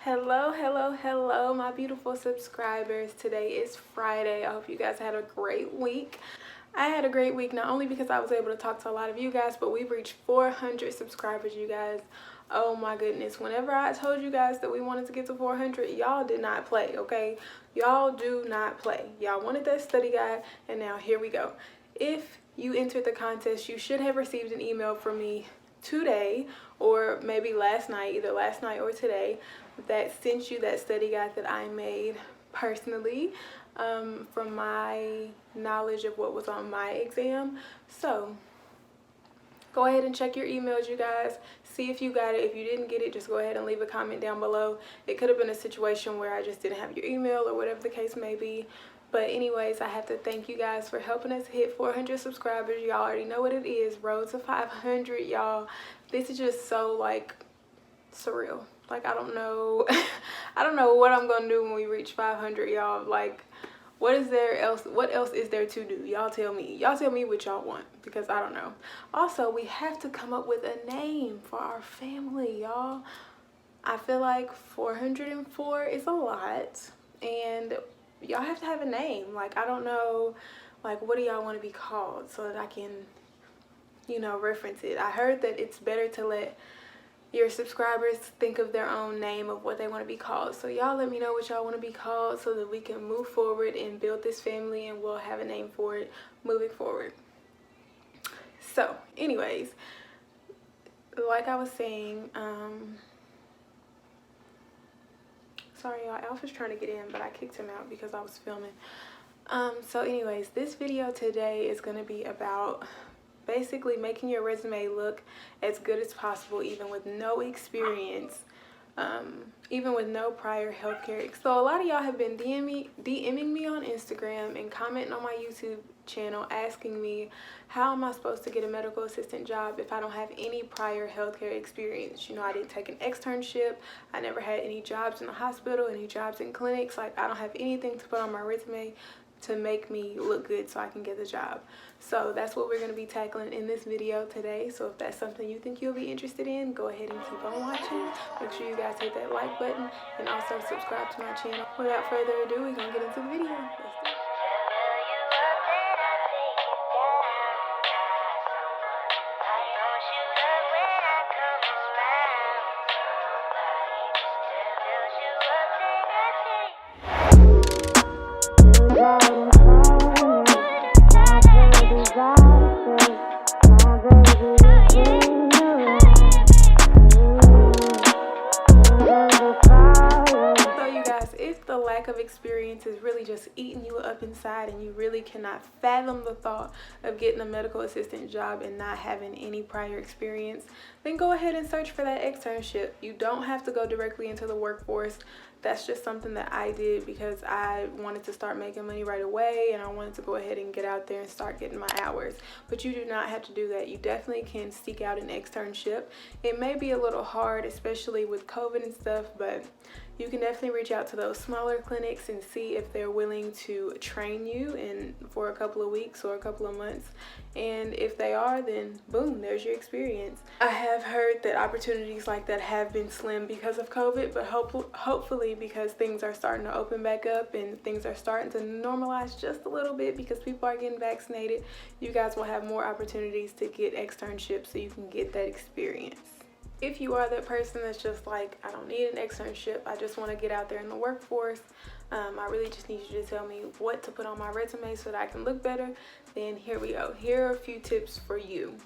Hello, my beautiful subscribers. Today is Friday. I hope you guys had a great week. I had a great week not only because I was able to talk to a lot of you guys, but we've reached 400 subscribers, you guys. Oh my goodness. Whenever I told you guys that we wanted to get to 400, y'all did not play, okay? Y'all do not play. Y'all wanted that study guide, and now here we go. If you entered the contest, you should have received an email from me today or maybe last night, either last night or today, that sent you that study guide that I made personally from my knowledge of what was on my exam. So go ahead and check your emails, you guys. See if you got it. If you didn't get it, just go ahead and leave a comment down below. It could have been a situation where I just didn't have your email or whatever the case may be. But anyways, I have to thank you guys for helping us hit 400 subscribers. Y'all already know what it is. Road to 500, y'all. This is just so, like, surreal. Like, I don't know. I don't know what I'm going to do when we reach 500, y'all. Like, what else is there to do? Y'all tell me. Y'all tell me what y'all want, because I don't know. Also, we have to come up with a name for our family, y'all. I feel like 404 is a lot, and y'all have to have a name. Like, I don't know, like, what do y'all want to be called so that I can, you know, reference it. I heard that it's better to let your subscribers think of their own name of what they want to be called. So y'all let me know what y'all want to be called so that we can move forward and build this family, and we'll have a name for it moving forward. So anyways, like I was saying, sorry y'all, Alf was trying to get in, but I kicked him out because I was filming. So anyways, this video today is going to be about basically making your resume look as good as possible, even with no experience, even with no prior healthcare. So a lot of y'all have been DMing me on Instagram and commenting on my YouTube channel asking me, how am I supposed to get a medical assistant job if I don't have any prior healthcare experience? You know, I didn't take an externship. I never had any jobs in the hospital, any jobs in clinics. Like, I don't have anything to put on my resume to make me look good so I can get the job. So that's what we're going to be tackling in this video today. So if that's something you think you'll be interested in, go ahead and keep on watching. Make sure you guys hit that like button and also subscribe to my channel. Without further ado, we're going to get into the video. Let's do it. Of experience is really just eating you up inside, and you really cannot fathom the thought of getting a medical assistant job and not having any prior experience, then go ahead and search for that externship. You don't have to go directly into the workforce. That's just something that I did because I wanted to start making money right away, and I wanted to go ahead and get out there and start getting my hours. But you do not have to do that. You definitely can seek out an externship. It may be a little hard, especially with COVID and stuff, but you can definitely reach out to those smaller clinics and see if they're willing to train you for a couple of weeks or a couple of months. And if they are, then boom, there's your experience. I have heard that opportunities like that have been slim because of COVID, but hopefully because things are starting to open back up and things are starting to normalize just a little bit because people are getting vaccinated, you guys will have more opportunities to get externships so you can get that experience. If you are that person that's just like, I don't need an externship, I just want to get out there in the workforce, I really just need you to tell me what to put on my resume so that I can look better, then here we go. Here are a few tips for you.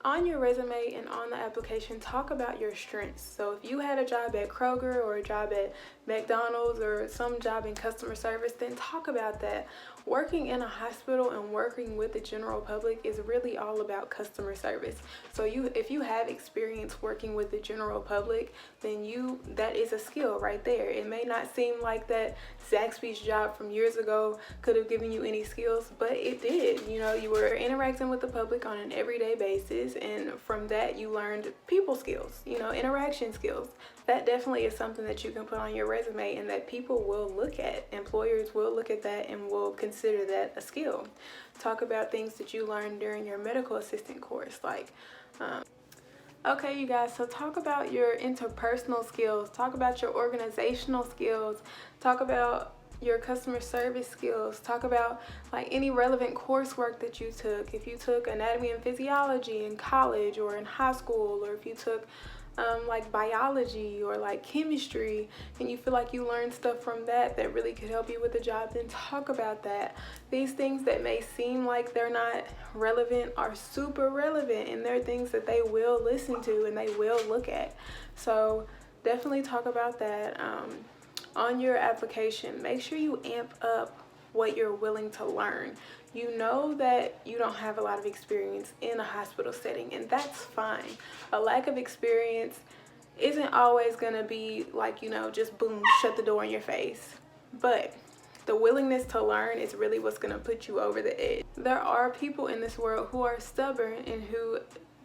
On your resume and on the application, talk about your strengths. So if you had a job at Kroger or a job at McDonald's or some job in customer service, then talk about that. Working in a hospital and working with the general public is really all about customer service. So if you have experience working with the general public, then that is a skill right there. It may not seem like that Zaxby's job from years ago could have given you any skills, but it did. You know, you were interacting with the public on an everyday basis, and from that you learned people skills, you know, interaction skills. That definitely is something that you can put on your resume and that people will look at. Employers will look at that and will consider that a skill. Talk about things that you learned during your medical assistant course, like Okay, you guys, so talk about your interpersonal skills, talk about your organizational skills, talk about your customer service skills, talk about like any relevant coursework that you took. If you took anatomy and physiology in college or in high school, or if you took like biology or like chemistry, and you feel like you learned stuff from that that really could help you with the job, then talk about that. These things that may seem like they're not relevant are super relevant, and they're things that they will listen to and they will look at. So definitely talk about that. On your application, make sure you amp up what you're willing to learn. You know that you don't have a lot of experience in a hospital setting, and that's fine. A lack of experience isn't always going to be like, just boom, shut the door in your face. But the willingness to learn is really what's going to put you over the edge. There are people in this world who are stubborn and who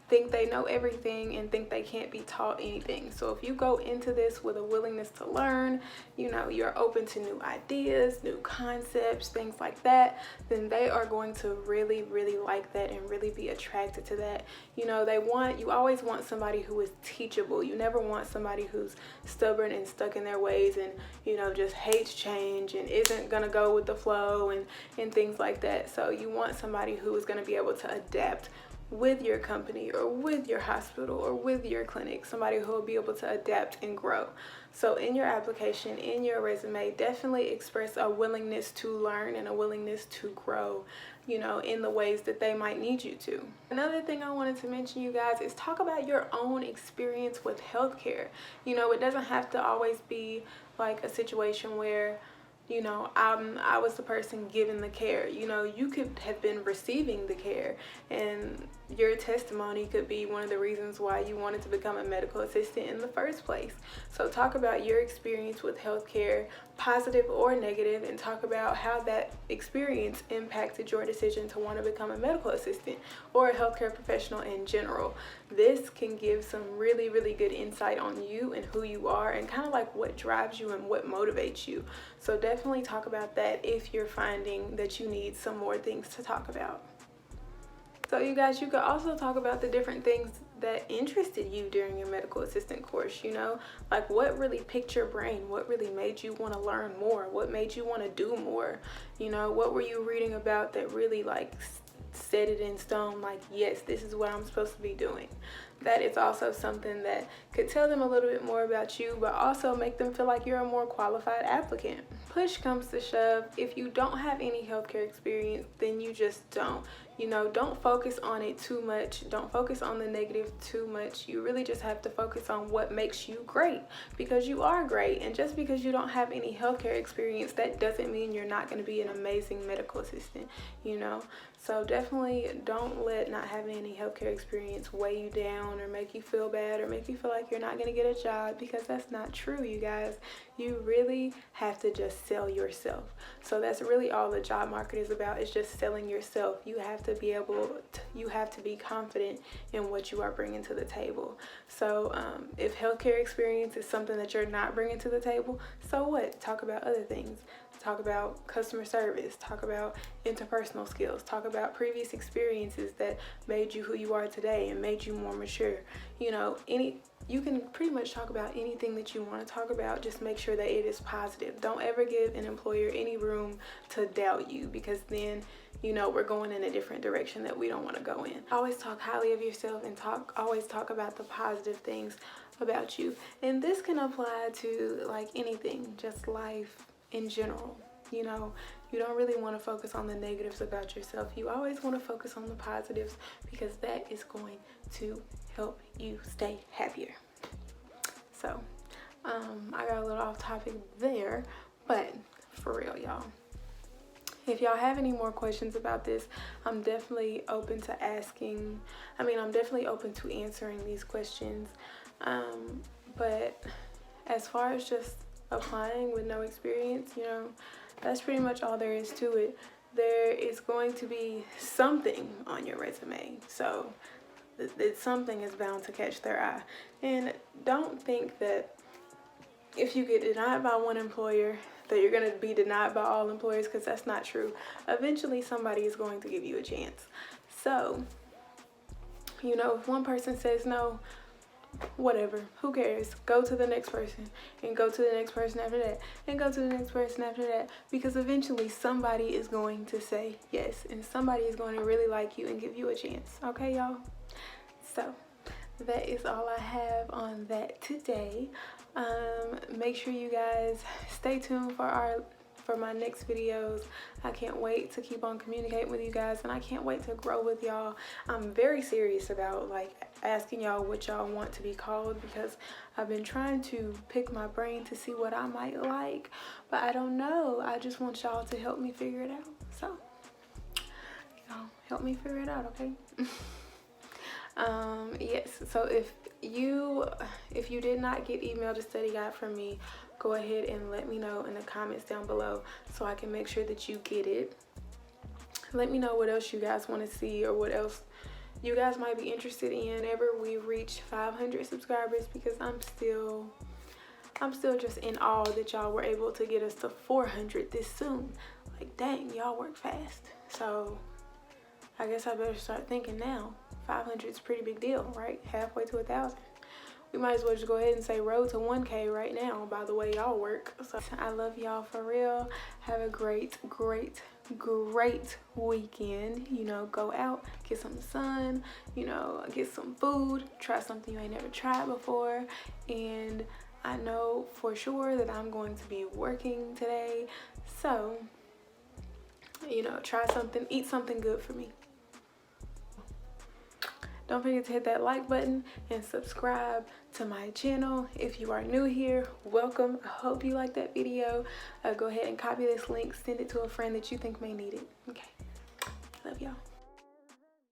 think they know everything and think they can't be taught anything. So if you go into this with a willingness to learn, you're open to new ideas, new concepts, things like that, then they are going to really, really like that and really be attracted to that. You always want somebody who is teachable. You never want somebody who's stubborn and stuck in their ways and, just hates change and isn't gonna go with the flow and things like that. So you want somebody who is gonna be able to adapt with your company or with your hospital or with your clinic, somebody who will be able to adapt and grow. So in your application, in your resume, definitely express a willingness to learn and a willingness to grow, in the ways that they might need you to. Another thing I wanted to mention, you guys, is talk about your own experience with healthcare. It doesn't have to always be like a situation where I was the person giving the care. You could have been receiving the care, and your testimony could be one of the reasons why you wanted to become a medical assistant in the first place. So talk about your experience with healthcare, positive or negative, and talk about how that experience impacted your decision to want to become a medical assistant or a healthcare professional in general. This can give some really, really good insight on you and who you are and kind of like what drives you and what motivates you. So definitely talk about that if you're finding that you need some more things to talk about. So you guys, you could also talk about the different things that interested you during your medical assistant course, like what really picked your brain, what really made you want to learn more, what made you want to do more, what were you reading about that really like set it in stone, like, yes, this is what I'm supposed to be doing. That is also something that could tell them a little bit more about you, but also make them feel like you're a more qualified applicant. Push comes to shove, if you don't have any healthcare experience, then you just don't. Don't focus on it too much. Don't focus on the negative too much. You really just have to focus on what makes you great, because you are great. And just because you don't have any healthcare experience, that doesn't mean you're not going to be an amazing medical assistant, So definitely don't let not having any healthcare experience weigh you down or make you feel bad or make you feel like you're not going to get a job, because that's not true, you guys. You really have to just sell yourself. So that's really all the job market is about, is just selling yourself. You have to be confident in what you are bringing to the table. So if healthcare experience is something that you're not bringing to the table, so what? Talk about other things. Talk about customer service, talk about interpersonal skills, talk about previous experiences that made you who you are today and made you more mature. You can pretty much talk about anything that you want to talk about. Just make sure that it is positive. Don't ever give an employer any room to doubt you, because then we're going in a different direction that we don't want to go in. Always talk highly of yourself and always talk about the positive things about you. And this can apply to like anything, just life in general. You don't really want to focus on the negatives about yourself. You always want to focus on the positives, because that is going to help you stay happier. So I got a little off topic there, but for real, y'all, if y'all have any more questions about this, I'm definitely open to answering these questions. But as far as just applying with no experience, that's pretty much all there is to it. There is going to be something on your resume, so something is bound to catch their eye. And don't think that if you get denied by one employer that you're going to be denied by all employers, because that's not true. Eventually somebody is going to give you a chance. So if one person says no, whatever, who cares? Go to the next person, and go to the next person after that, and go to the next person after that, because eventually somebody is going to say yes, and somebody is going to really like you and give you a chance. Okay, y'all? So that is all I have on that today. Make sure you guys stay tuned for my next videos. I can't wait to keep on communicating with you guys, and I can't wait to grow with y'all. I'm very serious about like asking y'all what y'all want to be called, because I've been trying to pick my brain to see what I might like, but I don't know. I just want y'all to help me figure it out. So y'all help me figure it out, okay? Yes, so if you did not get emailed a study guide from me, go ahead and let me know in the comments down below so I can make sure that you get it. Let me know what else you guys want to see, or what else you guys might be interested in whenever we reach 500 subscribers, because I'm still just in awe that y'all were able to get us to 400 this soon. Like, dang, y'all work fast. So I guess I better start thinking now. 500 is a pretty big deal, right? Halfway to 1,000. We might as well just go ahead and say road to 1K right now, by the way y'all work. So I love y'all for real. Have a great weekend. You know, go out, get some sun, you know, get some food, try something you ain't never tried before. And I know for sure that I'm going to be working today, so, you know, try something, eat something good for me. Don't forget to hit that like button and subscribe to my channel. If you are new here, welcome. I hope you liked that video. Go ahead and copy this link, send it to a friend that you think may need it. Okay, love y'all.